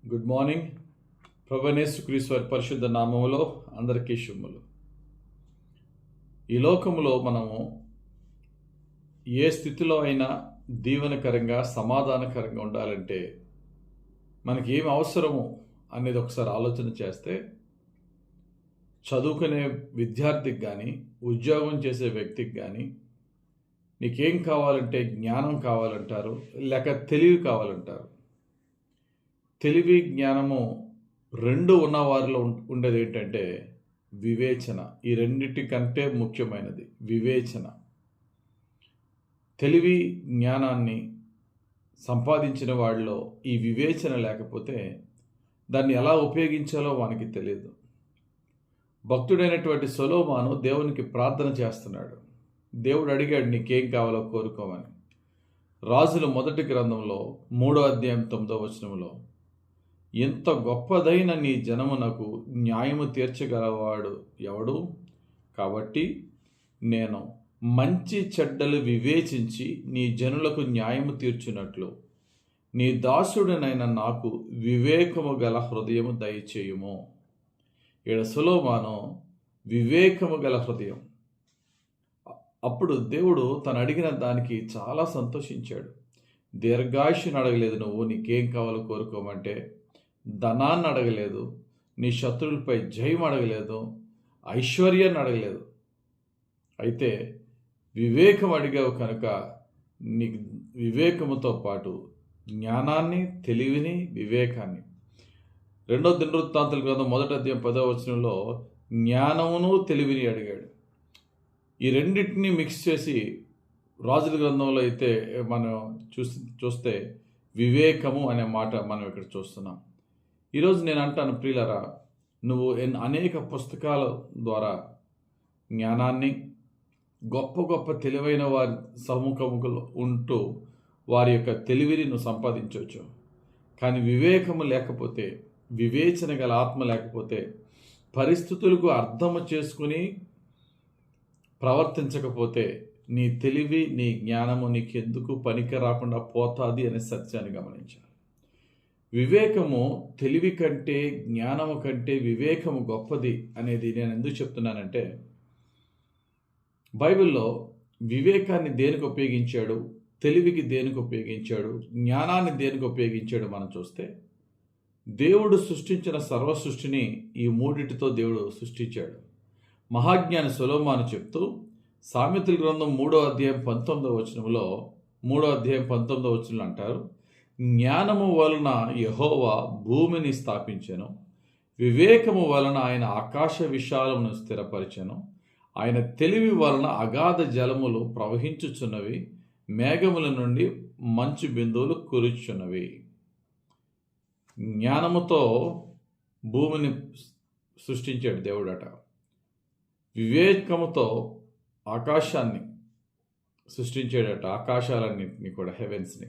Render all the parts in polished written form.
Good morning. ప్రభునేసుక్రీస్తు వారి పరిశుద్ధ నామములో అందరికీ శుభములు. ఈ లోకంలో మనము ఏ స్థితిలో అయినా దీవెనకరంగా సమాధానకరంగా ఉండాలంటే మనకి ఏమి అవసరము అనేది ఒకసారి ఆలోచన చేస్తే, చదువుకునే విద్యార్థికి కానీ, ఉద్యోగం చేసే వ్యక్తికి కానీ నీకేం కావాలంటే జ్ఞానం కావాలంటారు, లేక తెలివి కావాలంటారు. తెలివి జ్ఞానము రెండు ఉన్న వారిలో ఉండేది ఏంటంటే వివేచన. ఈ రెండింటికంటే ముఖ్యమైనది వివేచన. తెలివి జ్ఞానాన్ని సంపాదించిన వాళ్ళలో ఈ వివేచన లేకపోతే దాన్ని ఎలా ఉపయోగించాలో వానికి తెలియదు. భక్తుడైనటువంటి సొలొమోను దేవునికి ప్రార్థన చేస్తున్నాడు. దేవుడు అడిగాడు, నీకేం కావాలో కోరుకోమని. రాజుల మొదటి గ్రంథంలో 3వ అధ్యాయం 9వ వచనంలో, ఎంత గొప్పదైన నీ జనమునకు న్యాయము తీర్చగలవాడు ఎవడు? కాబట్టి నేను మంచి చెడ్డలు వివేచించి నీ జనులకు న్యాయము తీర్చున్నట్లు నీ దాసుడనైన నాకు వివేకము గల హృదయము దయచేయుము. ఈడ సొలొమోను వివేకము గల హృదయం. అప్పుడు దేవుడు తను అడిగిన దానికి చాలా సంతోషించాడు. దీర్ఘాయుష్ని అడగలేదు, నువ్వు నీకేం కావాలో కోరుకోమంటే. ధనాన్ని అడగలేదు, నీ శత్రువులపై జయం అడగలేదు, ఐశ్వర్యాన్ని అడగలేదు. అయితే వివేకం అడిగావు కనుక నీకు వివేకముతో పాటు జ్ఞానాన్ని, తెలివిని, వివేకాన్ని. 2వ దినవృత్తాంతాల గ్రంథం 1వ అధ్యాయం 10వ వచనంలో జ్ఞానమును తెలివిని అడిగాడు. ఈ రెండింటినీ మిక్స్ చేసి రాజుల గ్రంథంలో అయితే మనం చూస్తే వివేకము అనే మాట మనం ఇక్కడ చూస్తున్నాం. ఈరోజు నేను అంటాను, ప్రియులరా, నువ్వు అనేక పుస్తకాల ద్వారా జ్ఞానాన్ని, గొప్ప గొప్ప తెలివైన వారి సముఖములో ఉంటూ వారి యొక్క తెలివిని నువ్వు సంపాదించవచ్చు. కానీ వివేకము లేకపోతే, వివేచన గల ఆత్మ లేకపోతే, పరిస్థితులకు అర్థము చేసుకుని ప్రవర్తించకపోతే నీ తెలివి, నీ జ్ఞానము నీకెందుకు పనికి రాకుండా పోతాది అనే సత్యాన్ని గమనించాలి. వివేకము తెలివి కంటే, జ్ఞానము కంటే వివేకము గొప్పది అనేది నేను ఎందుకు చెప్తున్నానంటే, బైబిల్లో వివేకాన్ని దేనికి ఉపయోగించాడు, తెలివికి దేనికి ఉపయోగించాడు, జ్ఞానాన్ని దేనికి ఉపయోగించాడు మనం చూస్తే, దేవుడు సృష్టించిన సర్వ సృష్టిని ఈ మూడిటితో దేవుడు సృష్టించాడు. మహాజ్ఞాని సొలొమోను చెప్తూ సామెతల గ్రంథం 3వ అధ్యాయం 19వ వచనంలో 3వ అధ్యాయం 19వ వచనంలో అంటారు, జ్ఞానము వలన యెహోవా భూమిని స్థాపించెను, వివేకము వలన ఆయన ఆకాశ విశాలమును స్థిరపరిచెను, ఆయన తెలివి వలన అగాధ జలములు ప్రవహించుచున్నవి, మేఘముల నుండి మంచు బిందువులు కురుచున్నవి. జ్ఞానముతో భూమిని సృష్టించాడు దేవుడట. వివేకముతో ఆకాశాన్ని సృష్టించాడట, ఆకాశాలన్నింటినీ కూడా, హెవెన్స్ని.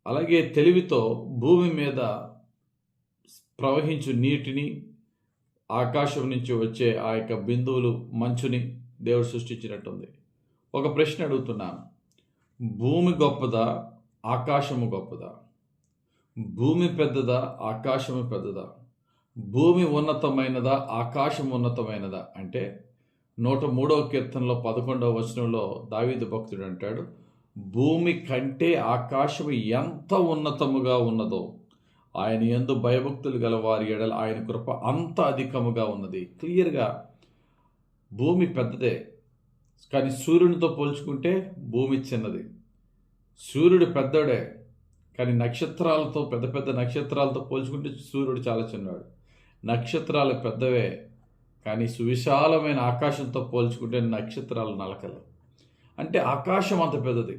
అలాగే తెలివితో భూమి మీద ప్రవహించు నీటిని, ఆకాశం నుంచి వచ్చే ఆ యొక్క బిందువులు, మంచుని దేవుడు సృష్టించినట్టుంది. ఒక ప్రశ్న అడుగుతున్నాను, భూమి గొప్పదా, ఆకాశము గొప్పదా? భూమి పెద్దదా, ఆకాశము పెద్దదా? భూమి ఉన్నతమైనదా, ఆకాశం ఉన్నతమైనదా? అంటే 103వ కీర్తనలో 11వ వచనంలో దావీదు భక్తుడు అంటాడు, భూమి కంటే ఆకాశము ఎంత ఉన్నతముగా ఉన్నదో ఆయన యందు భయభక్తులు గల వారి ఎడల ఆయన కృప అంత అధికముగా ఉన్నది. క్లియర్గా భూమి పెద్దదే, కానీ సూర్యునితో పోల్చుకుంటే భూమి చిన్నది. సూర్యుడు పెద్దోడే, కానీ నక్షత్రాలతో, పెద్ద పెద్ద నక్షత్రాలతో పోల్చుకుంటే సూర్యుడు చాలా చిన్నవాడు. నక్షత్రాలు పెద్దవే, కానీ సువిశాలమైన ఆకాశంతో పోల్చుకుంటే నక్షత్రాలు నలకలు. అంటే ఆకాశం అంత పెద్దది.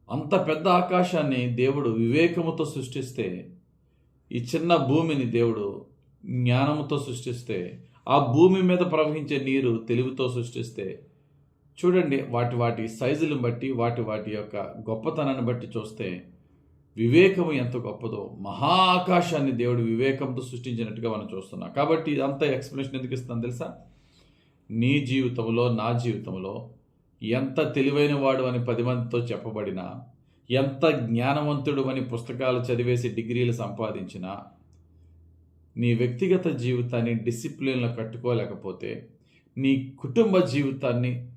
అంత పెద్ద ఆకాశాన్ని దేవుడు వివేకముతో సృష్టిస్తే, ఈ చిన్న భూమిని దేవుడు జ్ఞానముతో సృష్టిస్తే, ఆ భూమి మీద ప్రవహించే నీరు తెలివితో సృష్టిస్తే, చూడండి, వాటి సైజులను బట్టి, వాటి యొక్క గొప్పతనాన్ని బట్టి చూస్తే వివేకము ఎంత గొప్పదో. మహా ఆకాశాన్ని దేవుడు వివేకంతో సృష్టించినట్టుగా మనం చూస్తున్నాం. కాబట్టి ఇదంతా ఎక్స్ప్లెనేషన్ ఎందుకు ఇస్తుందని తెలుసా? నీ జీవితంలో, నా జీవితంలో ఎంత తెలివైన వాడు అని 10 మందితో చెప్పబడినా, ఎంత జ్ఞానవంతుడు అని పుస్తకాలు చదివేసి డిగ్రీలు సంపాదించినా నీ వ్యక్తిగత జీవితాన్ని డిసిప్లిన్లో కట్టుకోలేకపోతే, నీ కుటుంబ జీవితాన్ని,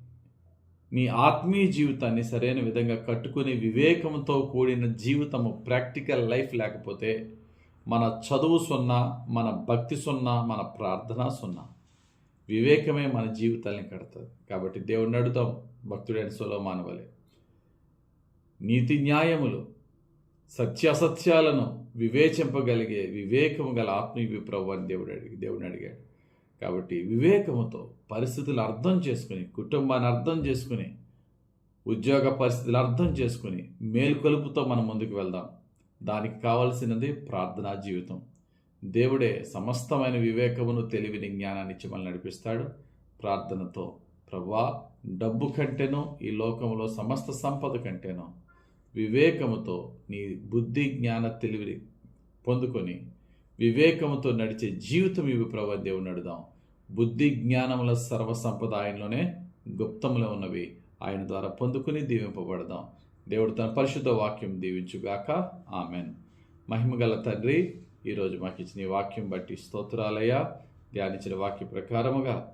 నీ ఆత్మీయ జీవితాన్ని సరైన విధంగా కట్టుకుని వివేకంతో కూడిన జీవితము, ప్రాక్టికల్ లైఫ్ లేకపోతే మన చదువు సున్నా, మన భక్తి సున్నా, మన ప్రార్థన సున్నా. వివేకమే మన జీవితాన్ని కడతాది. కాబట్టి దేవుడిని అడుగుతాం భక్తుడైన సొలొమోను వలె, నీతి న్యాయములు, సత్యాసత్యాలను వివేచింపగలిగే వివేకము గల ఆత్మీయ ప్రభు అని దేవుడిని అడిగాడు. కాబట్టి వివేకముతో పరిస్థితులు అర్థం చేసుకుని, కుటుంబాన్ని అర్థం చేసుకుని, ఉద్యోగ పరిస్థితులు అర్థం చేసుకుని, మేలుకొలుపుతో మనం ముందుకు వెళ్దాం. దానికి కావలసినది ప్రార్థనా జీవితం. దేవుడే సమస్తమైన వివేకమును, తెలివిని, జ్ఞానాన్ని ఇచ్చి మనల్ని నడిపిస్తాడు. ప్రార్థనతో, ప్రభువా, డబ్బు కంటేనో ఈ లోకంలో సమస్త సంపద కంటేనో వివేకముతో నీ బుద్ధి, జ్ఞాన, తెలివిని పొందుకొని వివేకముతో నడిచే జీవితం ఇవి ప్రభు దేవుని అడుగుదాం. బుద్ధి జ్ఞానముల సర్వసంపద ఆయనలోనే గుప్తములో ఉన్నవి. ఆయన ద్వారా పొందుకుని దీవింపబడదాం. దేవుడు తన పరిశుద్ధ వాక్యం దీవించుగాక. ఆమెన్. మహిమగల తండ్రి, ఈరోజు మాకు ఇచ్చిన ఈ వాక్యం బట్టి స్తోత్రాలయ్యా. ధ్యానించిన వాక్య ప్రకారముగా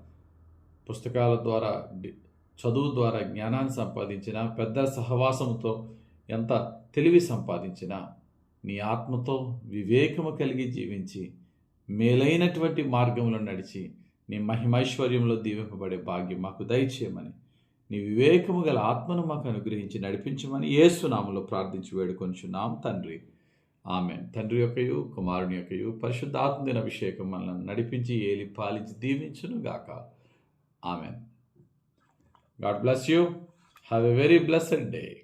పుస్తకాల ద్వారా, చదువు ద్వారా జ్ఞానాన్ని సంపాదించిన, పెద్దల సహవాసంతో ఎంత తెలివి సంపాదించినా నీ ఆత్మతో వివేకము కలిగి జీవించి మేలైనటువంటి మార్గంలో నడిచి నీ మహిమైశ్వర్యంలో దీవింపబడే భాగ్యం మాకు దయచేయమని, నీ వివేకము గల ఆత్మను మాకు అనుగ్రహించి నడిపించమని యేసునామములో ప్రార్థించి వేడుకొంచున్నాం తండ్రి. ఆమెన్. తండ్రి యొక్కయు, కుమారుని యొక్కయు, పరిశుద్ధాత్మ అభిషేకం మనల్ని నడిపించి, ఏలి పాలించి దీవించును గాక. Amen. God bless you. Have a very blessed day.